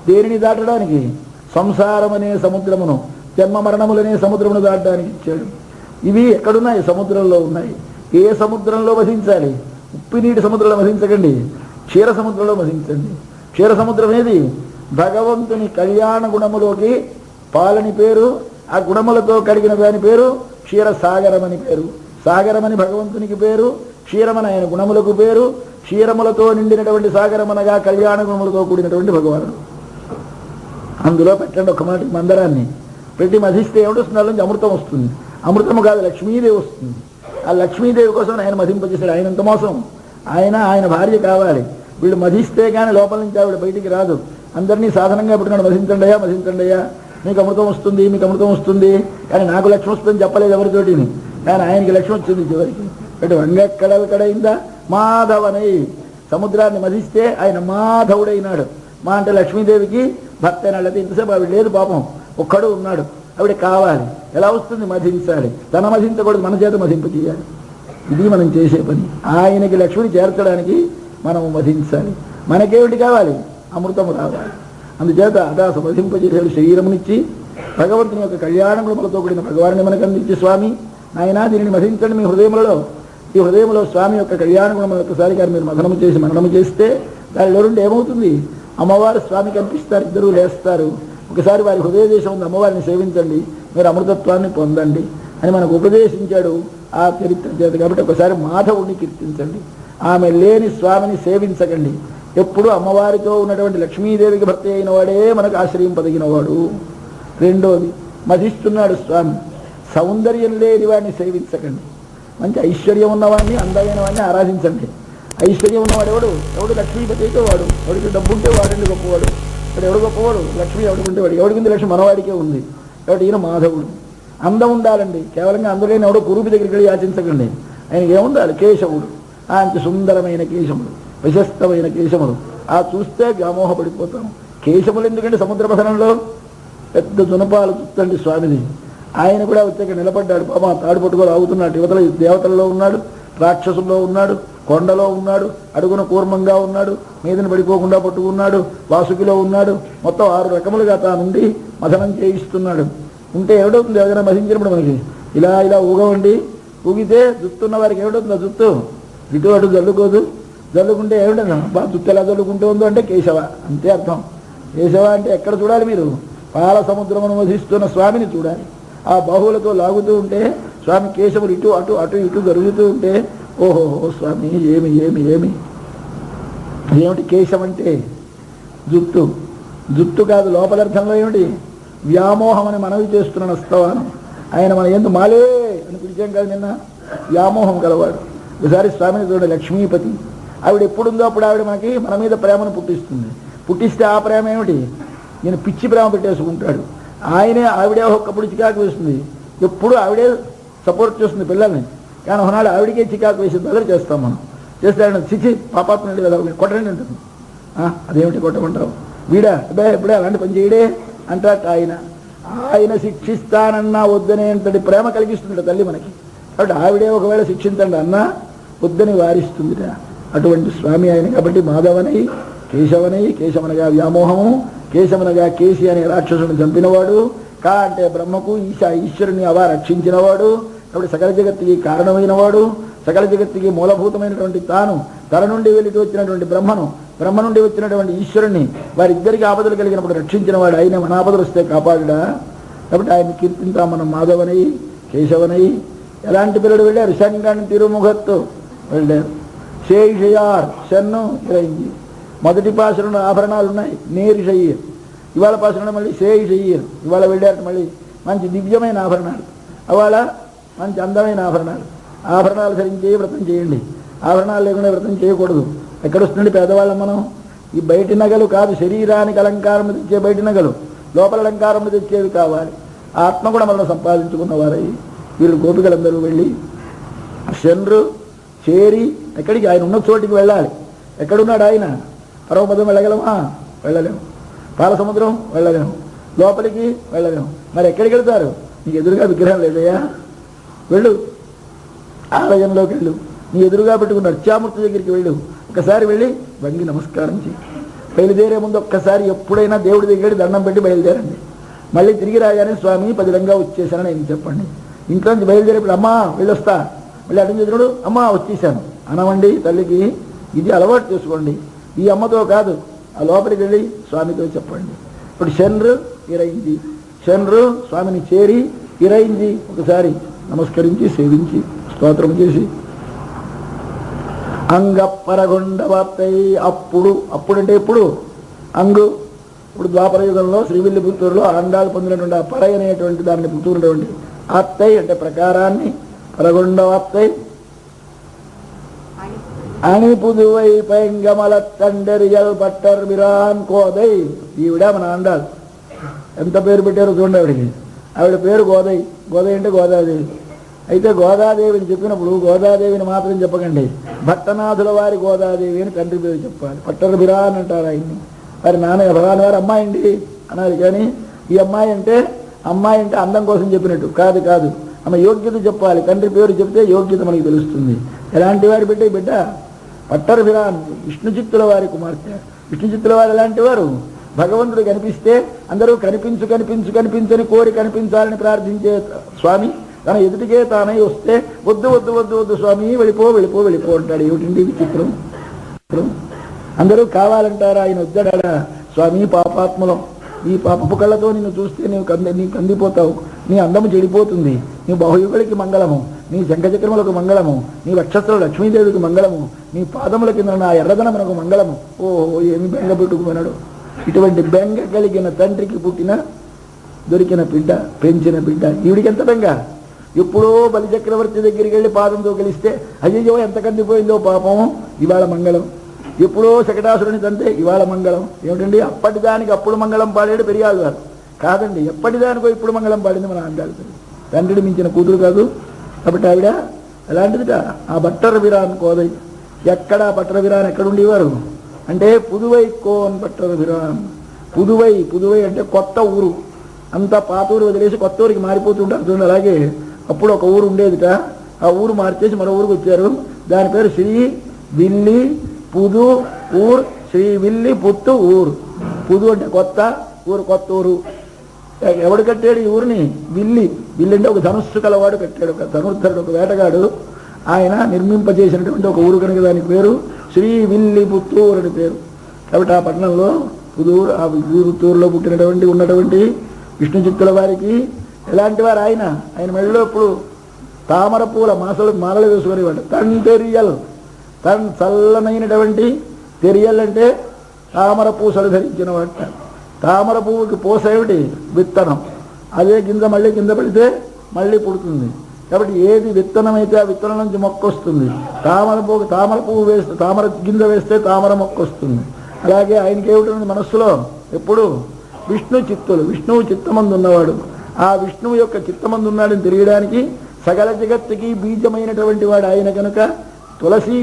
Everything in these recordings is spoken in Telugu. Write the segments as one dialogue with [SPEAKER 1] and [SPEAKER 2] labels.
[SPEAKER 1] దేనిని దాటడానికి? సంసారం అనే సముద్రమును, జన్మ మరణములనే సముద్రమును దాటడానికి ఇచ్చాడు. ఇవి ఎక్కడున్నాయి? సముద్రంలో ఉన్నాయి. ఏ సముద్రంలో వధించాలి? ఉప్పినీటి సముద్రంలో వధించకండి, క్షీర సముద్రంలో వధించండి. క్షీర సముద్రం ఏది? భగవంతుని కళ్యాణ గుణములోకి పాలని పేరు, ఆ గుణములతో కడిగిన దాని పేరు క్షీరసాగరం అని పేరు. సాగరమని భగవంతునికి పేరు, క్షీరమని ఆయన గుణములకు పేరు. క్షీరములతో నిండినటువంటి సాగరమనగా కళ్యాణ గుణములతో కూడినటువంటి భగవానుడు. అందులో పెట్టండి ఒక మాటకి మందరాన్ని పెట్టి మధిస్తే ఏమిటొస్తుంది? దాని నుంచి అమృతం వస్తుంది. అమృతము కాదు, లక్ష్మీదేవి వస్తుంది. ఆ లక్ష్మీదేవి కోసం ఆయన మధింపజేశాడు. ఆయన ఎంత మోసం! ఆయన భార్య కావాలి. వీళ్ళు మధిస్తే కానీ లోపల నుంచి ఆవిడ బయటికి రాదు. అందరినీ సాధనంగా పెట్టుకున్నాడు, మధించండియా మధించండియా, మీకు అమృతం వస్తుంది, మీకు అమృతం వస్తుంది. కానీ నాకు లక్ష్మి వస్తుందని చెప్పలేదు ఎవరితోటిని. కానీ ఆయనకి లక్ష్మి వచ్చింది చివరికి. అంటే వంగక్కడయిందా మాధవనై సముద్రాన్ని మధిస్తే ఆయన మాధవుడైనాడు. మా అంటే లక్ష్మీదేవికి భర్త అయినాడు. ఇంతసేపు ఆవిడ లేదు పాపం, ఒక్కడు ఉన్నాడు. ఆవిడ కావాలి. ఎలా వస్తుంది? మధించాలి. తన మధించకూడదు, మన చేత మధింప చేయాలి. ఇది మనం చేసే పని. ఆయనకి లక్ష్మిని చేర్చడానికి మనం మధించాలి. మనకేమిటి కావాలి? అమృతము రావాలి. అందుచేత అదాస మధింపజేసాడు. శరీరమునిచ్చి భగవంతుని యొక్క కళ్యాణ గుణములతో కూడిన భగవాన్ని మనకు అందించి, స్వామి నాయన దీనిని మధించండి మీ హృదయములలో. ఈ హృదయంలో స్వామి యొక్క కళ్యాణ గుణములు ఒక్కసారి గారు మీరు మథనము చేసి మననము చేస్తే దానిలో నుండి ఏమవుతుంది? అమ్మవారు స్వామికి కనిపిస్తారు, ఇద్దరు లేస్తారు. ఒకసారి వారి హృదయ దేశం ఉంది, అమ్మవారిని సేవించండి, మీరు అమృతత్వాన్ని పొందండి అని మనకు ఉపదేశించాడు ఆ చరిత్ర చేత. కాబట్టి ఒకసారి మాధవుడిని కీర్తించండి, ఆమె లేని స్వామిని సేవించకండి. ఎప్పుడు అమ్మవారితో ఉన్నటువంటి లక్ష్మీదేవికి భర్త అయిన వాడే మనకు ఆశ్రయింపదగినవాడు. రెండోది, మధిస్తున్నాడు స్వామి, సౌందర్యం లేని వాడిని సేవించకండి. మంచి ఐశ్వర్యం ఉన్నవాడిని, అందమైన వాడిని ఆరాధించండి. ఐశ్వర్యం ఉన్నవాడు ఎవడు లక్ష్మీపతి అయితే వాడు. ఎవడికి డబ్బు ఉంటే వాడండి గొప్పవాడు. ఇక్కడ ఎవడు గొప్పవాడు? లక్ష్మి ఎవడుకుంటే వాడు. ఎవడికింది లక్ష్మి? మనవాడికే ఉంది. కాబట్టి ఈయన మాధవుడు. అందం ఉండాలండి. కేవలంగా అందులోనే ఎవడో కురూపి దగ్గరికి వెళ్ళి యాచించకండి. ఆయనకి ఏముండాలి? కేశవుడు. అంత సుందరమైన కేశములు, ప్రశస్తమైన కేశములు. ఆ చూస్తే వ్యామోహపడిపోతాం. కేశములు ఎందుకంటే సముద్ర పథనంలో పెద్ద దునపాలు చూస్తండి స్వామిని. ఆయన కూడా వచ్చాక నిలబడ్డాడు. పాప తాడు పట్టుకొని ఆగుతున్నాడు. యువతల దేవతలలో ఉన్నాడు, రాక్షసుల్లో ఉన్నాడు, కొండలో ఉన్నాడు, అడుగున కూర్మంగా ఉన్నాడు, మీదని పడిపోకుండా పట్టుకున్నాడు, వాసుకిలో ఉన్నాడు. మొత్తం 6 రకములుగా తానుండి మథనం చేయిస్తున్నాడు. ఉంటే ఏమిటవుతుంది? ఎవరైనా మధించినప్పుడు మనకి ఇలా ఇలా ఊగవండి. ఊగితే జుత్తున్న వారికి ఏమిటవుతుంది? ఆ జుత్తు ఇటు అటు జల్లుకోదు. జల్లుకుంటే ఏమిటన్నా బా జుత్తు ఎలా జల్లుకుంటూ ఉందో అంటే కేశవ, అంతే అర్థం. కేశవ అంటే ఎక్కడ చూడాలి? మీరు పాల సముద్రమును వధిస్తున్న స్వామిని చూడాలి. ఆ బాహువులతో లాగుతూ ఉంటే స్వామి కేశవులు ఇటు అటు అటు ఇటు జరుగుతూ ఉంటే ఓహో స్వామి ఏమి ఏమి ఏమి ఏమిటి? కేశం అంటే జుత్తు. జుత్తు కాదు, లోపలర్థంలో ఏమిటి? వ్యామోహం అని మనవి చేస్తున్నాను స్తవానం. ఆయన మన ఎందు మాలే అని పిలిచాం కాదు నిన్న. వ్యామోహం గలవాడు. ఒకసారి స్వామిని చూడండి, లక్ష్మీపతి. ఆవిడ ఎప్పుడుందో అప్పుడు ఆవిడ మన మీద ప్రేమను పుట్టిస్తుంది. పుట్టిస్తే ఆ ప్రేమ ఏమిటి? ఈయన పిచ్చి ప్రేమ పెట్టేసుకుంటాడు. ఆవిడే ఒక్కప్పుడు చికాకు వేస్తుంది. ఎప్పుడు ఆవిడే సపోర్ట్ చేస్తుంది పిల్లల్ని. కానీ ఒకనాడు ఆవిడికే చికాకు వేసి బదులు చేస్తాం మనం. చేస్తే ఆయన చిచ్చి పాపాత్మడి కదా కొట్టండి ఉంటుంది. అదేమిటి కొట్టమంటావు? వీడా అబ్బే ఎప్పుడే అలాంటి పని చేయడే అంటాట ఆయన శిక్షిస్తానన్నా వద్దనే అంతటి ప్రేమ కలిగిస్తుందట తల్లి మనకి. కాబట్టి ఆవిడే ఒకవేళ శిక్షించండి అన్నా వద్దని వారిస్తుందిట. అటువంటి స్వామి ఆయన. కాబట్టి మాధవనై కేశవనై, కేశవనగా వ్యామోహము, కేశవనగా కేసి అనే రాక్షసుని చంపినవాడు, కా అంటే బ్రహ్మకు, ఈశ్వరుని అవా రక్షించినవాడు, కాబట్టి సకల జగత్తుకి కారణమైనవాడు, సకల జగత్తుకి మూలభూతమైనటువంటి తాను, తన నుండి వెలికి వచ్చినటువంటి బ్రహ్మను, బ్రహ్మ నుండి వచ్చినటువంటి ఈశ్వరుణ్ణి, వారిద్దరికి ఆపదలు కలిగినప్పుడు రక్షించినవాడు. ఆయన మన ఆపదలు వస్తే కాపాడుడా. కాబట్టి ఆయన కీర్తింతాం మనం. మాధవనై కేశవనై. ఎలాంటి పిల్లలు వెళ్ళారు? శంగన్ తిరుముఖత్తు వెళ్ళారు. శేషయార్ షన్ను గ్రహించి. మొదటి పాసరంలో ఆభరణాలు ఉన్నాయి, నేరు షయ్యర్. ఇవాళ పాసరంలో మళ్ళీ శేష షయ్యర్. ఇవాళ వెళ్ళారు మళ్ళీ మంచి దివ్యమైన ఆభరణాలు. అవాళ మంచి అందమైన ఆభరణాలు. ఆభరణాలు ధరించి వ్రతం చేయండి. ఆభరణాలు లేకుండా వ్రతం చేయకూడదు. ఎక్కడొస్తుంది పేదవాళ్ళం మనం? ఈ బయటి నగలు కాదు, శరీరానికి అలంకారం తెచ్చే బయటి నగలు, లోపల అలంకారం తెచ్చేవి కావాలి. ఆత్మ కూడా మనం సంపాదించుకున్నవారై వీళ్ళు గోపికలందరూ వెళ్ళి శండ్రు చేరి ఎక్కడికి? ఆయన ఉన్న చోటికి వెళ్ళాలి. ఎక్కడున్నాడు ఆయన? పరమపదం వెళ్ళగలమా? వెళ్ళలేము. పాల సముద్రం వెళ్ళలేము. లోపలికి వెళ్ళలేము. మరి ఎక్కడికి వెళ్తారు? నీకు ఎదురుగా విగ్రహం లేదయ్యా, వెళ్ళు. ఆలయంలోకి వెళ్ళు. నీ ఎదురుగా పెట్టుకున్న అర్చామూర్తి దగ్గరికి వెళ్ళు. ఒకసారి వెళ్ళి వంగి నమస్కారం చేయి. బయలుదేరే ముందు ఒక్కసారి ఎప్పుడైనా దేవుడి దగ్గర దండం పెట్టి బయలుదేరండి. మళ్ళీ తిరిగి రాగానే స్వామి 10 రంగా వచ్చేసానని నేను చెప్పండి. ఇంట్లో నుంచి బయలుదేరేప్పుడు అమ్మా వెళ్ళొస్తా, మళ్ళీ అటు చేసినప్పుడు అమ్మా వచ్చేసాను అనవండి. తల్లికి ఇది అలవాటు చేసుకోండి. ఈ అమ్మతో కాదు, ఆ లోపలికి వెళ్ళి స్వామితో చెప్పండి. ఇప్పుడు శండ్రు ఇరైంది, శండ్రు స్వామిని చేరి ఇరైంది ఒకసారి నమస్కరించి సేవించి స్తోత్రం చేసి అంగపరగొండవార్తై అప్పుడంటే ఎప్పుడు అంగు ఇప్పుడు ద్వాపర యుగంలో శ్రీవిల్లిపుత్తూరులో ఆండాలు పొందినటువంటి ఆ పరై అనేటువంటి దాన్ని పుత్తూరుటువంటి అత్తై అంటే ప్రకారాన్ని పరగొండవార్తై అణిపుదువై పైంగమల తండరియల్ పట్టర్ బిరాన్ కోదై. ఈవిడ మన ఆండాలు ఎంత పేరు పెట్టారో చూడండి ఆవిడికి. ఆవిడ పేరు గోదై. గోదై అంటే గోదాదేవి. అయితే గోదాదేవిని చెప్పినప్పుడు గోదాదేవిని మాత్రం చెప్పకండి, భట్టనాథుల వారి గోదాదేవి అని తండ్రి పేరు చెప్పాలి. పట్టర్ బిరాన్ అంటారు ఆయన్ని. వారి నాన్న భగవాన్ వారి అమ్మాయి అండి అనాలి. కానీ ఈ అమ్మాయి అంటే అందం కోసం చెప్పినట్టు కాదు. ఆమె యోగ్యత చెప్పాలి. తండ్రి పేరు చెప్తే యోగ్యత మనకి తెలుస్తుంది. ఎలాంటి వారి బిడ్డ పట్టర్ బిరాన్, విష్ణు చిత్తుల వారి కుమార్తె. విష్ణు చిత్తుల వారు ఎలాంటి వారు? భగవంతుడు కనిపిస్తే అందరూ కనిపించని కోరి కనిపించాలని ప్రార్థించే స్వామి తన ఎదుటికే తానై వస్తే వద్దు స్వామి వెళ్ళిపో అంటాడు. ఏమిటండి విచిత్రం? అందరూ కావాలంటారా? ఆయన వద్దాడా? స్వామి పాపాత్మలం, ఈ పాపపు కళ్ళతో నిన్ను చూస్తే నీవు కందిపోతావు, నీ అందము చెడిపోతుంది, నీ బహుయుగులకి మంగళము, నీ శంఖచక్రములకు మంగళము, నీ వక్షస్థల లక్ష్మీదేవికి మంగళము, నీ పాదముల కింద నా ఎర్రదనమునకు మంగళము. ఓహో ఏమి బెంగ పెట్టుకున్నాడు. ఇటువంటి బెంగ కలిగిన తండ్రికి దొరికిన బిడ్డ, పెంచిన బిడ్డ. ఈవిడికి ఎంత బెంగ! ఎప్పుడో బలిచక్రవర్తి దగ్గరికి వెళ్ళి పాదంతో కలిస్తే అయ్యో ఎంత కందిపోయిందో పాపం, ఇవాళ మంగళం. ఎప్పుడో శకటాసురుని తంతే ఇవాళ మంగళం. ఏమిటండి? అప్పటిదానికి అప్పుడు మంగళం పాడాడు పెరిగాడు గారు. కాదండి, ఎప్పటిదానికో ఇప్పుడు మంగళం పాడింది మన ఆండాలు. తండ్రిని మించిన కూతురు కాదు. కాబట్టి ఆవిడ ఎలాంటిదిట? ఆ భట్టర్ బిరాన్ కోదై. ఎక్కడ భట్టర్ బిరాన్ ఎక్కడుండేవారు అంటే పుదువై కోన్ భట్టర్ బిరాన్. పుదువై అంటే కొత్త ఊరు. అంతా పాత ఊరు వదిలేసి కొత్త ఊరికి మారిపోతుంటారు చూడండి. అలాగే అప్పుడు ఒక ఊరు ఉండేదిట. ఆ ఊరు మార్చేసి మరో ఊరికి వచ్చారు. దాని పేరు శ్రీ విల్లి పుదు ఊరు. శ్రీ విల్లి పుత్తు ఊరు. పుదు అంటే కొత్త ఊరు, కొత్త ఊరు. ఎవడు కట్టాడు ఈ ఊరిని? విల్లి అంటే ఒక ధనుస్సు కలవాడు కట్టాడు. ఒక ధనుర్ధరుడు, ఒక వేటగాడు. ఆయన నిర్మింపజేసినటువంటి ఒక ఊరు కనుక దానికి పేరు శ్రీ విల్లి పుత్తూరు అని పేరు. కాబట్టి ఆ పట్టణంలో పుదూరు, ఆ పుత్తూరులో ఉన్నటువంటి విష్ణు చిత్తుల వారికి ఎలాంటి వారు? ఆయన మెడలో ఇప్పుడు తామర పూల మాలలు వేసుకునేవాడు. తన్ చల్లనైనటువంటి తెరియల్ అంటే తామర పూసలు ధరించిన వాట. తామర పువ్వుకి పూస ఏమిటి? విత్తనం. అదే మళ్ళీ కింద పడితే మళ్ళీ పుడుతుంది. కాబట్టి ఏది విత్తనం అయితే ఆ విత్తనం నుంచి మొక్క వస్తుంది. తామర పువ్వు వేస్తే, తామర గింజ వేస్తే తామర మొక్క వస్తుంది. అలాగే ఆయనకి ఏమిటి మనస్సులో ఎప్పుడు? విష్ణువు చిత్తమందు ఉన్నవాడు. ఆ విష్ణువు యొక్క చిత్తమందు ఉన్నాడని తెలియడానికి సకల జగత్తుకి బీజమైనటువంటి వాడు ఆయన కనుక తులసి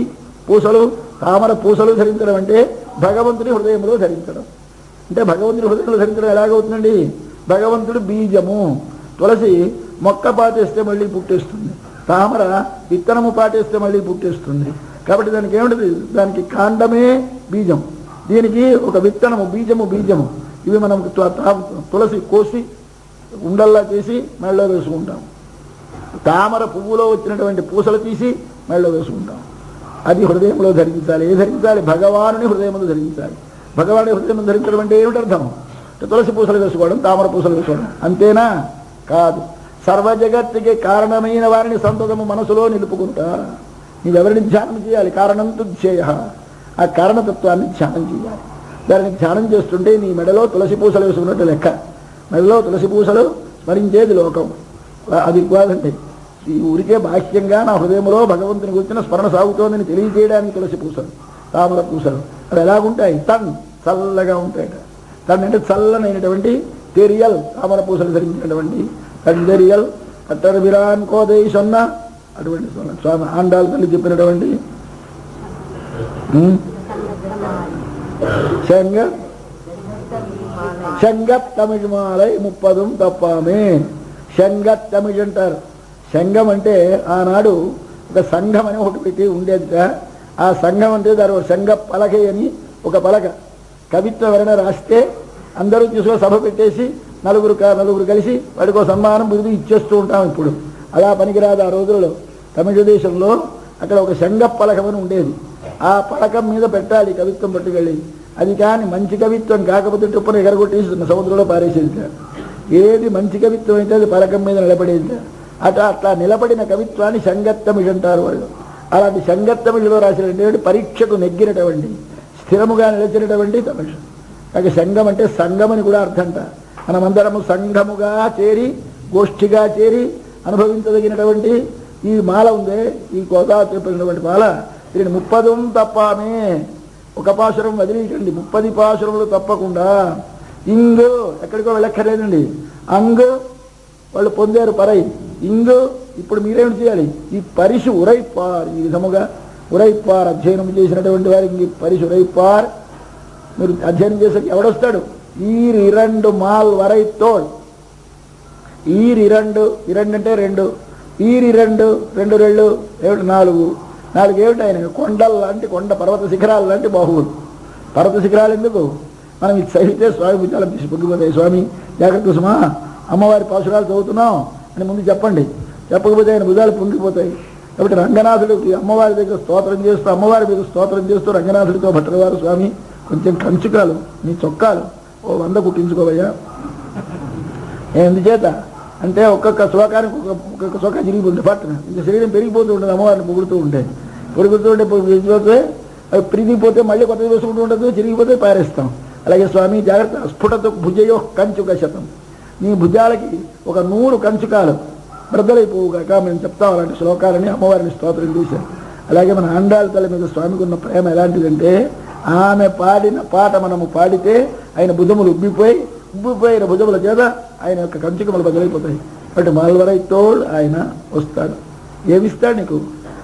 [SPEAKER 1] పూసలు, తామర పూసలు ధరించడం అంటే భగవంతుని హృదయంలో ధరించడం. అంటే భగవంతుని హృదయంలో ధరించడం ఎలాగవుతుందండి? భగవంతుడు బీజము. తులసి మొక్క పాటేస్తే మళ్ళీ పుట్టేస్తుంది. తామర విత్తనము పాటేస్తే మళ్ళీ పుట్టేస్తుంది. కాబట్టి దానికి ఏమిటది? దానికి కాండమే బీజం, దీనికి ఒక విత్తనము బీజము. ఇవి మనం తులసి కోసి ఉండల్లా చేసి మెడలో వేసుకుంటాం. తామర పువ్వులో వచ్చినటువంటి పూసలు తీసి మెడలో వేసుకుంటాం. అది హృదయంలో ధరించాలి. ధరించాలి? భగవానుని హృదయంలో ధరించాలి. భగవానుని హృదయం ధరించడం అంటే ఏమిటి అర్థం? తులసి పూసలు వేసుకోవడం, తామర పూసలు వేసుకోవడం అంతేనా? కాదు. సర్వజగత్తుకి కారణమైన వారిని సంతతము మనసులో నిలుపుకుంటా. నీవెవరిని ధ్యానం చేయాలి? కారణంతో ధ్యేయ. ఆ కారణతత్వాన్ని ధ్యానం చేయాలి. దాన్ని ధ్యానం చేస్తుంటే నీ మెడలో తులసి పూసలు వేసుకున్నట్టు లెక్క. మెడలో తులసి పూసలు స్మరించేది లోకం. అది కాదండి. ఈ ఊరికే బాహ్యంగా నా హృదయంలో భగవంతుని గురించిన స్మరణ సాగుతోందని తెలియజేయడానికి తులసి పూసలు, తామర పూసలు అవి ఎలాగుంటాయి? చల్లగా ఉంటాయట. అంటే చల్లనైనటువంటి తెరియల్ తామర పూసలు ధరించినటువంటి తందెరియల్ పట్టర్ బిరాన్ కోదై సొన్న. అటువంటి స్వామి ఆండాల తల్లి చెప్పినటువంటి శంగతమిళ్ మాలై 30 తప్పామే. శంగతమిళ్ అంటారు. సంఘం అంటే ఆనాడు ఒక సంఘం అని ఒకటి పెట్టి ఉండేదిట. ఆ సంఘం అంటే దాని సంఘ పలక అని ఒక పలక. కవిత్వం ఎవరైనా రాస్తే అందరూ తీసుకొని సభ పెట్టేసి నలుగురు కలిసి వాడికో సన్మానం బిరుదు ఇచ్చేస్తూ ఉంటాం. ఇప్పుడు అలా పనికిరాదు. ఆ రోజులలో తమిళ దేశంలో అక్కడ ఒక శంగ పలకం అని ఉండేది. ఆ పలకం మీద పెట్టాలి కవిత్వం పట్టుకెళ్ళి. అది కానీ మంచి కవిత్వం కాకపోతే టుప్పని ఎగరగొట్టేసి సముద్రంలో పారేసేది. ఏది మంచి కవిత్వం అయితే అది పలకం మీద నిలబడేది. అట్లా నిలబడిన కవిత్వాన్ని సంగత్తమిళ్ అంటారు వాళ్ళు. అలాంటి సంగత్తమిళిలో రాసినటువంటి పరీక్షకు నెగ్గినటువంటి స్థిరముగా నిలిచినటువంటి తమిళ. కాక సంఘం అంటే సంఘం అని కూడా అర్థంట. మనమందరము సంఘముగా చేరి గోష్ఠిగా చేరి అనుభవించదగినటువంటి ఈ మాల ఉందే, ఈ కోదా చెప్పినటువంటి మాల, దీని 30 తప్పామే. ఒక పాశురం వదిలేయండి, 30 పాశురములు తప్పకుండా. ఇంగు ఎక్కడికో వెళ్ళక్కర్లేదండి. అంగు వాళ్ళు పొందారు పరై. ఇంగు ఇప్పుడు మీరేమి చేయాలి? ఈ పరిసు ఉరైపార్, ఈ విధముగా ఉరైపార్ అధ్యయనం చేసినటువంటి వారికి పరిసు ఉరైపార్ మీరు అధ్యయనం చేసరికి ఎవడొస్తాడు? ఈరిరండు మాల్ వరై తోల్. ఈరిరండు, ఇరండు అంటే 2, ఈరిరండు 2 రెళ్ళు ఏమిటి 4 ఏమిటి ఆయన కొండల లాంటి కొండ పర్వత శిఖరాలు లాంటి బాహువులు. పర్వత శిఖరాలు ఎందుకు? మనం ఇది సహితే స్వామి భుజాలం తీసి పొంగిపోతాయి. స్వామి జాగ్రత్త సుమా, అమ్మవారి పాశురాలు చదువుతున్నాం అని ముందు చెప్పండి. చెప్పకపోతే ఆయన భుజాలు పొంగిపోతాయి. కాబట్టి రంగనాథుడికి అమ్మవారి దగ్గర స్తోత్రం చేస్తూ, అమ్మవారి మీద స్తోత్రం చేస్తూ రంగనాథుడితో భట్టరవారు, స్వామి కొంచెం కంచుకాలు నీ చొక్కాలు 100 కుట్టించుకోవయ్యా. ఎందుచేత అంటే ఒక్కొక్క శ్లోకానికి ఒక్కొక్క శ్లోకా చిరిగిపోతుంది. పట్టణ ఇంకా శరీరం పెరిగిపోతూ ఉంటుంది. అమ్మవారిని పొగుడుతూ ఉంటే అవి ప్రీతిపోతే మళ్ళీ కొత్తది వేసుకుంటూ ఉండదు, చిరిగిపోతే పారేస్తాం. అలాగే స్వామి జాగ్రత్త, స్ఫుటతో భుజయో కంచుక శతం, నీ భుజాలకి 100 కంచుకాలు బ్రద్దలైపోవుగాక మేము చెప్తాం. అలాంటి శ్లోకాలని అమ్మవారిని స్తోత్రం చేశారు. అలాగే మన ఆండాళ్ళ తల మీద స్వామికి ఉన్న ప్రేమ ఎలాంటిదంటే, ఆమె పాడిన పాట మనము పాడితే ఆయన భుజములు ఉబ్బిపోయిన భుజముల చేత ఆయన యొక్క కంచుకములు బదులైపోతాయి. కాబట్టి మాల్వరై తోడు ఆయన వస్తాడు. ఏమిస్తాడు నీకు?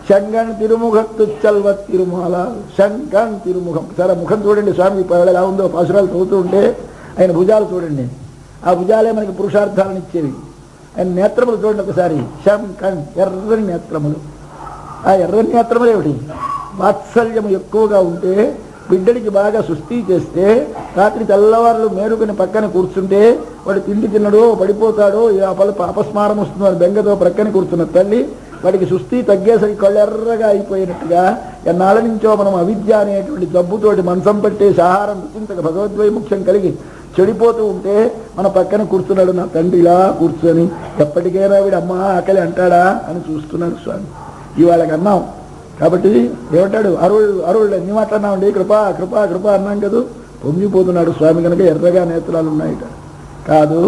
[SPEAKER 1] శంగన్ తిరుముఖత్తు చల్వ తిరుమాల, శంకన్ తిరుముఖం. సరే ముఖం చూడండి స్వామి ఎలా ఉందో, పాసురాలు చదువుతూ ఉంటే ఆయన భుజాలు చూడండి. ఆ భుజాలే మనకి పురుషార్థాలను ఇచ్చేవి. ఆయన నేత్రములు చూడండి ఒకసారి. శంకన్ ఎర్రని నేత్రములు. ఆ ఎర్రని నేత్రములు ఏమిటి? వాత్సల్యము ఎక్కువగా ఉంటే బిడ్డడికి బాగా సుస్థి చేస్తే రాత్రి తెల్లవారులు మేరుకుని పక్కన కూర్చుంటే వాడు తిండి తిన్నడో పడిపోతాడో అపస్మారం వస్తుందో అని బెంగతో ప్రక్కన కూర్చున్న తల్లి వాడికి సుస్థి తగ్గేసరికి కళ్ళెర్రగా అయిపోయినట్టుగా ఎన్నాళ్ళ నుంచో మనం అవిద్య అనేటువంటి జబ్బుతోటి మంచం పెట్టేసి ఆహారం రుచించక భగవద్వైముఖ్యం కలిగి చెడిపోతూ ఉంటే మన పక్కన కూర్చున్నాడు నా తండ్రి. ఇలా కూర్చొని ఎప్పటికైనా వీడు అమ్మ ఆకలి అంటాడా అని చూస్తున్నాడు స్వామి. ఇవాళకి అన్నాం కాబట్టి ఏమంటాడు? అరుళ్ళు ఎన్ని మాట్లాడినామండి, కృపా కృపా కృప అన్నాం కదా. పొంగిపోతున్నాడు స్వామి కనుక ఎర్రగా నేత్రాలు ఉన్నాయట. కాదు,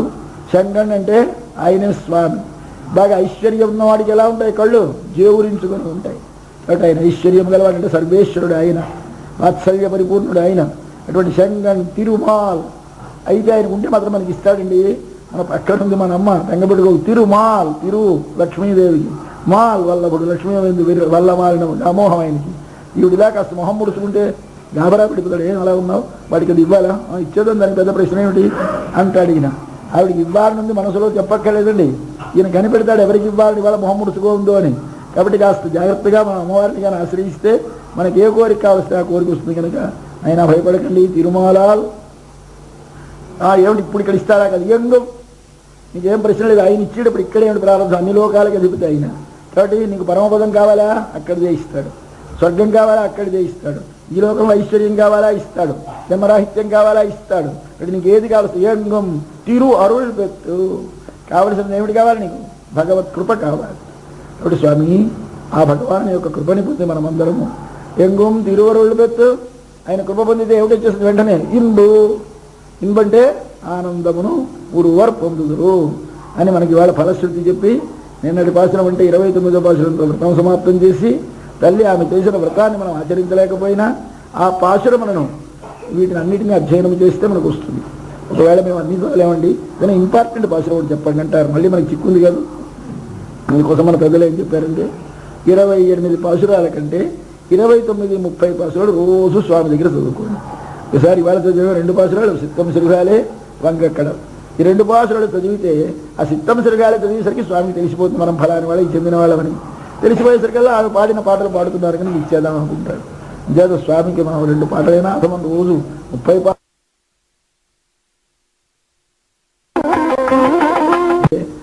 [SPEAKER 1] శంకన్ అంటే ఆయనే స్వామి. బాగా ఐశ్వర్యం ఉన్నవాడికి ఎలా ఉంటాయి? కళ్ళు జేవురించుకొని ఉంటాయి. కాబట్టి ఆయన ఐశ్వర్యం గలవాడంటే సర్వేశ్వరుడు ఆయన, వాత్సల్య పరిపూర్ణుడు ఆయన. అటువంటి శంకన్ తిరుమాల్ అయితే ఆయనకు ఉంటే మాత్రం మనకి ఇస్తాడండి. మన పక్కన ఉంది మన అమ్మ వెంగబెట్టుకో తిరుమాల్, తిరు లక్ష్మీదేవికి, మాల్ వల్లభుడు లక్ష్మీదేవి వల్ల మాలిన అమోహం ఆయనకి. ఈవిడిలా కాస్త మొహం ముడుచుకుంటే గాబరా పడిపోతాడు. ఏం అలా ఉన్నావు, వాడికి అది ఇవ్వాలా? ఇచ్చేదని దానికి పెద్ద ప్రశ్న ఏమిటి అంటాడు ఈయన. ఆవిడికి ఇవ్వాలనుంది మనసులో చెప్పక్కర్లేదండి. ఈయన కనిపెడతాడు ఎవరికి ఇవ్వాలని, ఇవాళ మొహం ముడుచుకోందో అని. కాబట్టి కాస్త జాగ్రత్తగా మన అమ్మవారిని కానీ ఆశ్రయిస్తే మనకి ఏ కోరిక కావస్తే ఆ కోరిక వస్తుంది కనుక ఆయన భయపడకండి. తిరుమలాల్ ఏమిటి ఇప్పుడు ఇక్కడ ఇస్తారా కదా? ఎంగు నీకేం ప్రశ్న లేదు. ఆయన ఇచ్చేటప్పుడు ఇక్కడే ఏమిటి ప్రారంభం? అన్ని లోకాలకి అధిపతి ఆయన. కాబట్టి నీకు పరమపదం కావాలా? అక్కడ చేయిస్తాడు. స్వర్గం కావాలా? అక్కడ చేయిస్తాడు. ఈ లోకంలో ఐశ్వర్యం కావాలా? ఇస్తాడు. జన్మరాహిత్యం కావాలా? ఇస్తాడు. అంటే నీకు ఏది కావాలి? ఏంగం తిరు అరుళ్ పెట్టు. కావలసింది ఏమిటి కావాలి నీకు? భగవత్ కృప కావాలి. కాబట్టి స్వామి ఆ భగవాన్ యొక్క కృపని పొంది మనమందరము ఎంగం తిరువరుళ్ళు పెట్టు. ఆయన కృప పొందితే ఏమిటి వచ్చేసింది వెంటనే? ఇంబంటే ఆనందమును ఉరువర్ పొందుదురు అని మనకి ఇవాళ ఫలశ్రుతి చెప్పి నిన్నటి పాశనం అంటే 29వ పాశురంతో వ్రతం సమాప్తం చేసి, తల్లి ఆమె చేసిన వ్రతాన్ని మనం ఆచరించలేకపోయినా ఆ పాశురములను వీటిని అన్నిటినీ అధ్యయనం చేస్తే మనకు వస్తుంది. ఒకవేళ మేము అన్ని చదవలేమండి, కానీ ఇంపార్టెంట్ పాశురం ఒకటి చెప్పండి అంటారు. మళ్ళీ మనకి చిక్కుంది కాదు. దీనికోసం మన పెద్దలు ఏం చెప్పారంటే 28 పాశురాల కంటే 29, 30 పాశురాలు రోజు స్వామి దగ్గర చదువుకోండి. ఒకసారి ఇవాళ చదివే 2 పాశురాలు సిద్ధం సిరుగాలే వంగక్కడ. ఈ 2 పాశురాలు చదివితే ఆ సిద్ధం సిరుగాలే చదివేసరికి స్వామికి తెలిసిపోతుంది మనం ఫలాని వాళ్ళకి చెందిన వాళ్ళమని. తెలిసిపోయేసరికల్లా ఆమె పాడిన పాటలు పాడుతున్నారు కానీ ఇచ్చేద్దాం అనుకుంటాడు. నిజాత స్వామికి మనం 2 పాటలైనా అథమం రోజు 30 పాటలు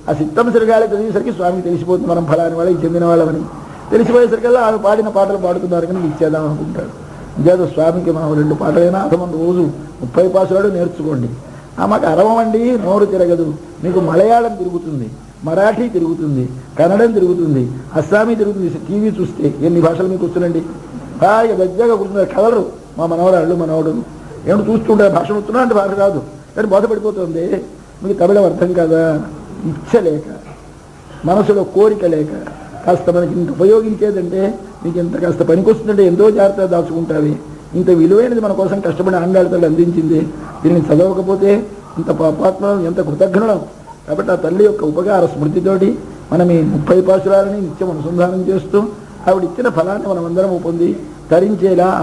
[SPEAKER 1] ఆ సిద్ధం సిరగాలి చదివేసరికి స్వామికి తెలిసిపోతుంది మనం ఫలాని వాళ్ళకి చెందిన వాళ్ళమని. తెలిసిపోయేసరికల్లా ఆమె పాడిన పాటలు పాడుతున్నారు కానీ ఇచ్చేద్దాం అనుకుంటాడు. ఇంకేదో స్వామికి మనం 2 పాటలైనా అసలు రోజు 30 పాసురాలు నేర్చుకోండి. మాకు అరవమండి నోరు తిరగదు. మీకు మలయాళం తిరుగుతుంది, మరాఠీ తిరుగుతుంది, కన్నడం తిరుగుతుంది, అస్సామీ తిరుగుతుంది. టీవీ చూస్తే ఎన్ని భాషలు మీకు వస్తుందండి. హాయిగా గజ్జాగా కూర్చున్నారు కలరు మా మనవరాళ్ళు మనవడు. ఏమిటి చూస్తుంటే భాష వస్తున్నా అంటే భాష రాదు కానీ బోధపడిపోతుంది. మీకు తమిళం అర్థం కాదా? ఇచ్చలేక, మనసులో కోరిక లేక, కాస్త మనకి ఇంత ఉపయోగించేదంటే మీకు ఎంత కాస్త పనికొస్తుందంటే ఎంతో జాగ్రత్తగా దాచుకుంటావి. ఇంత విలువైనది మన కోసం కష్టపడి ఆండాళ్ళతో అందించింది. దీనిని చదవకపోతే ఇంత పాపాత్మలం, ఎంత కృతజ్ఞులం. కాబట్టి ఆ తల్లి యొక్క ఉపకార స్మృతితోటి మనం ఈ 30 పాసురాలని నిత్యం అనుసంధానం చేస్తూ ఆవిడ ఇచ్చిన ఫలాన్ని మనం అందరం పొంది తరించేలా ఆ